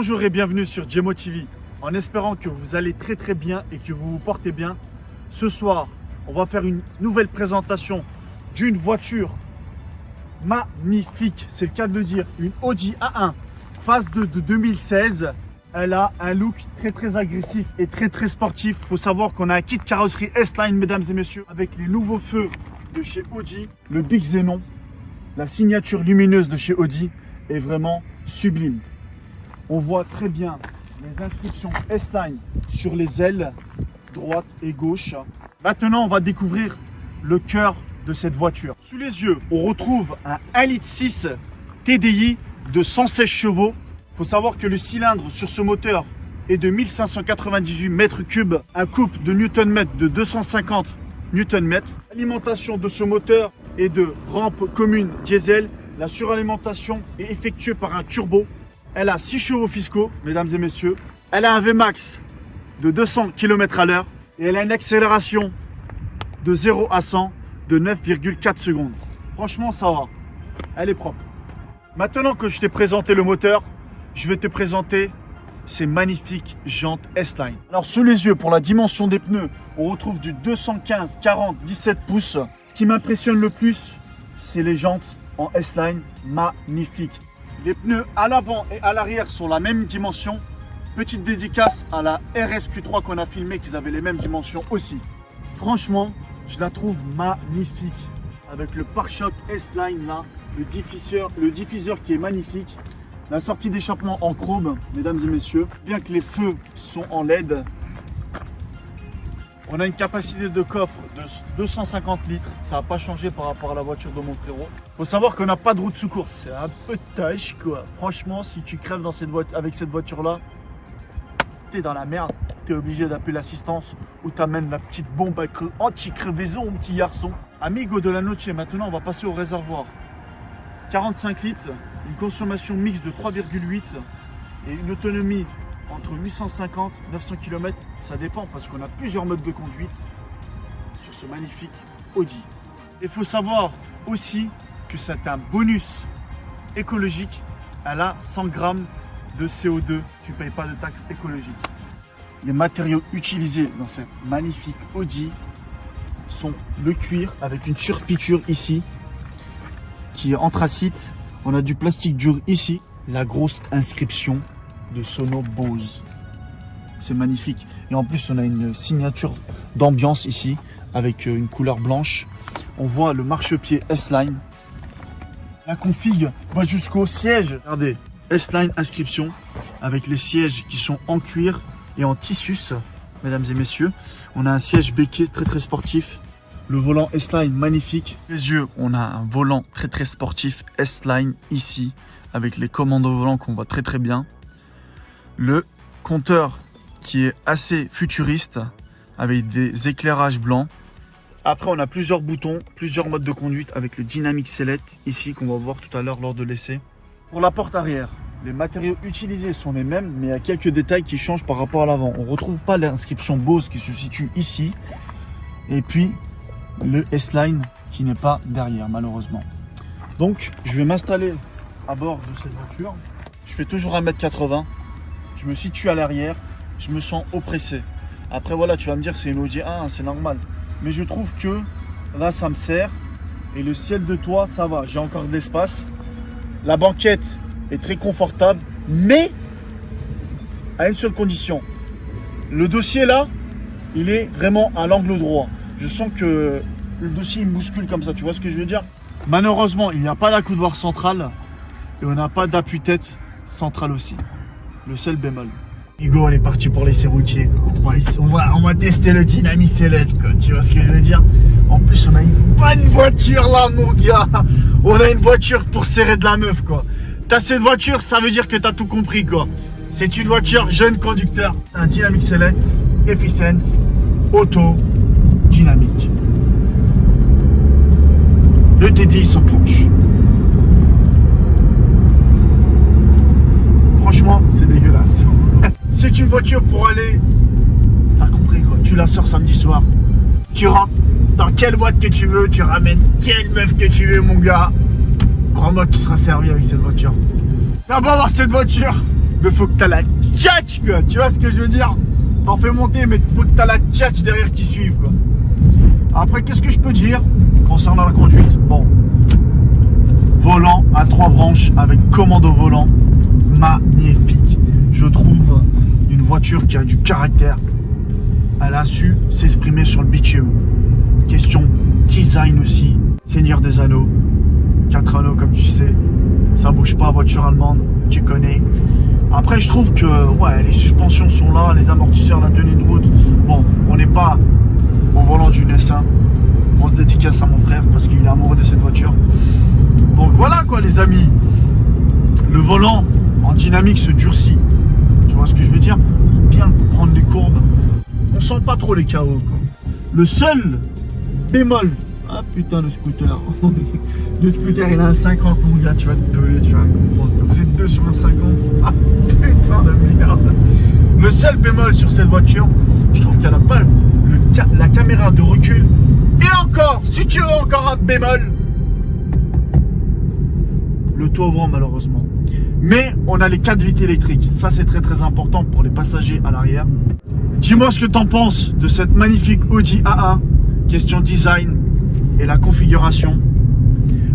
Bonjour et bienvenue sur Djemo TV. En espérant que vous allez très bien et que vous vous portez bien. Ce soir, on va faire une nouvelle présentation d'une voiture magnifique. C'est le cas de le dire. Une Audi A1 phase 2 de 2016. Elle a un look très agressif et très sportif. Il faut savoir qu'on a un kit carrosserie S-Line, mesdames et messieurs, avec les nouveaux feux de chez Audi, le Big Xenon. La signature lumineuse de chez Audi est vraiment sublime. On voit très bien les inscriptions S-Line sur les ailes droite et gauche. Maintenant, on va découvrir le cœur de cette voiture. Sous les yeux, on retrouve un 1,6 litre TDI de 116 chevaux. Il faut savoir que le cylindre sur ce moteur est de 1598 mètres cubes, un couple de Nm de 250 Nm. L'alimentation de ce moteur est de rampe commune diesel. La suralimentation est effectuée par un turbo. Elle a 6 chevaux fiscaux, mesdames et messieurs. Elle a un Vmax de 200 km à l'heure et elle a une accélération de 0 à 100 de 9,4 secondes. Franchement, ça va. Elle est propre. Maintenant que je t'ai présenté le moteur, je vais te présenter ces magnifiques jantes S-Line. Alors, sous les yeux, pour la dimension des pneus, on retrouve du 215 40 17 pouces. Ce qui m'impressionne le plus, c'est les jantes en S-Line magnifiques. Les pneus à l'avant et à l'arrière sont la même dimension. Petite dédicace à la RSQ3 qu'on a filmé, qu'ils avaient les mêmes dimensions aussi. Franchement, je la trouve magnifique. Avec le pare-choc S-Line là, le diffuseur qui est magnifique. La sortie d'échappement en chrome, mesdames et messieurs. Bien que les feux sont en LED. On a une capacité de coffre de 250 litres. Ça n'a pas changé par rapport à la voiture de mon frérot. Faut savoir qu'on n'a pas de roue de secours. C'est un peu tâche quoi. Franchement, si tu crèves dans cette avec cette voiture-là, t'es dans la merde. T'es obligé d'appeler l'assistance ou t'amènes la petite bombe anti-crevaison, mon petit garçon. Amigo de la noche, maintenant on va passer au réservoir. 45 litres, une consommation mixte de 3,8 et une autonomie entre 850 et 900 km, ça dépend parce qu'on a plusieurs modes de conduite sur ce magnifique Audi. Il faut savoir aussi que c'est un bonus écologique. Elle a 100 grammes de CO2, tu ne payes pas de taxes écologiques. Les matériaux utilisés dans cette magnifique Audi sont le cuir avec une surpiqûre ici qui est anthracite. On a du plastique dur ici, la grosse inscription de Sono Bose. C'est magnifique. Et en plus, on a une signature d'ambiance ici avec une couleur blanche. On voit le marchepied S-Line. La config va jusqu'au siège. Regardez, S-Line inscription avec les sièges qui sont en cuir et en tissus, mesdames et messieurs. On a un siège béquet très sportif. Le volant S-Line magnifique. Les yeux, on a un volant très sportif S-Line ici avec les commandes au volant qu'on voit très bien. Le compteur qui est assez futuriste avec des éclairages blancs. Après, on a plusieurs boutons, plusieurs modes de conduite avec le Dynamic Select ici qu'on va voir tout à l'heure lors de l'essai. Pour la porte arrière, les matériaux utilisés sont les mêmes, mais il y a quelques détails qui changent par rapport à l'avant. On ne retrouve pas l'inscription Bose qui se situe ici. Et puis, le S-Line qui n'est pas derrière, malheureusement. Donc, je vais m'installer à bord de cette voiture. Je fais toujours 1,80 m. Je me situe à l'arrière, je me sens oppressé. Après voilà, tu vas me dire c'est une Audi A1, c'est normal. Mais je trouve que là ça me sert. Et le ciel de toit, ça va, j'ai encore de l'espace. La banquette est très confortable, mais à une seule condition. Le dossier là, il est vraiment à l'angle droit. Je sens que le dossier il bouscule comme ça, tu vois ce que je veux dire? Malheureusement, il n'y a pas d'accoudoir central et on n'a pas d'appui-tête central aussi. Le seul bémol. Hugo, elle est parti pour l'essai routier. On va tester le Dynamic Select, quoi. Tu vois ce que je veux dire? En plus, on a une bonne voiture là, mon gars. On a une voiture pour serrer de la meuf, quoi. T'as cette voiture, ça veut dire que t'as tout compris, quoi. C'est une voiture jeune conducteur. Un Dynamic Select, Efficiency, auto, dynamique. Le TDI s'enclenche. Franchement, c'est dégueulasse. C'est une voiture pour aller... T'as compris quoi, tu la sors samedi soir. Tu rentres dans quelle boîte que tu veux, tu ramènes quelle meuf que tu veux mon gars. Crois-moi que tu seras servi avec cette voiture. T'as beau avoir cette voiture, Mais faut que t'as la tchatch, quoi. Tu vois ce que je veux dire? T'en fais monter, mais faut que t'as la tchatch derrière qui suive, quoi. Après, qu'est-ce que je peux dire concernant la conduite? Bon, volant à 3 branches avec commande au volant, magnifique. Je trouve une voiture qui a du caractère. Elle a su s'exprimer sur le bitume. Question design aussi. Seigneur des Anneaux, 4 anneaux comme tu sais. Ça bouge pas, voiture allemande, tu connais. Après, je trouve que ouais, les suspensions sont là, les amortisseurs, la tenue de route. Bon, on n'est pas au volant d'une S1. Grosse dédicace à mon frère parce qu'il est amoureux de cette voiture. Donc voilà quoi les amis. Le volant en dynamique se durcit. Tu vois ce que je veux dire? Pour bien prendre les courbes. On sent pas trop les KO, quoi. Le seul bémol. Ah putain le scooter. Le scooter il a un 50 mon gars, tu vas te gueuler, tu vas comprendre. Vous êtes 2 sur un 50. Ah putain de merde. Le seul bémol sur cette voiture, je trouve qu'elle n'a pas la caméra de recul. Et encore, si tu veux encore un bémol, le toit ouvrant malheureusement. Mais on a les 4 vitres électriques. Ça c'est très très important pour les passagers à l'arrière. Dis-moi ce que tu en penses de cette magnifique Audi A1. Question design et la configuration.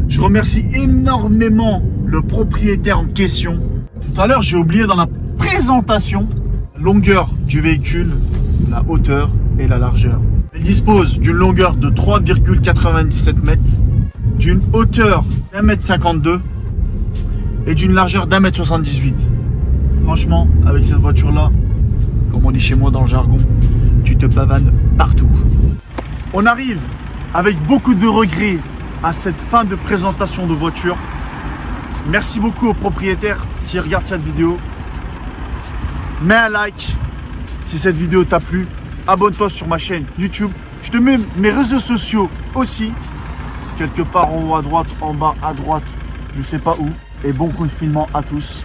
Je remercie énormément le propriétaire en question. Tout à l'heure, j'ai oublié dans la présentation la longueur du véhicule, la hauteur et la largeur. Elle dispose d'une longueur de 3,97 mètres, d'une hauteur d'1,52 m et d'une largeur d'1,78 m. Franchement, avec cette voiture-là, comme on dit chez moi dans le jargon, tu te pavanes partout. On arrive avec beaucoup de regrets à cette fin de présentation de voiture. Merci beaucoup au propriétaire s'il regarde cette vidéo. Mets un like si cette vidéo t'a plu. Abonne-toi sur ma chaîne YouTube. Je te mets mes réseaux sociaux aussi. Quelque part en haut à droite, en bas à droite, je sais pas où. Et bon confinement à tous.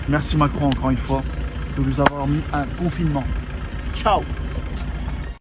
Merci Macron encore une fois de nous avoir mis un confinement. Ciao.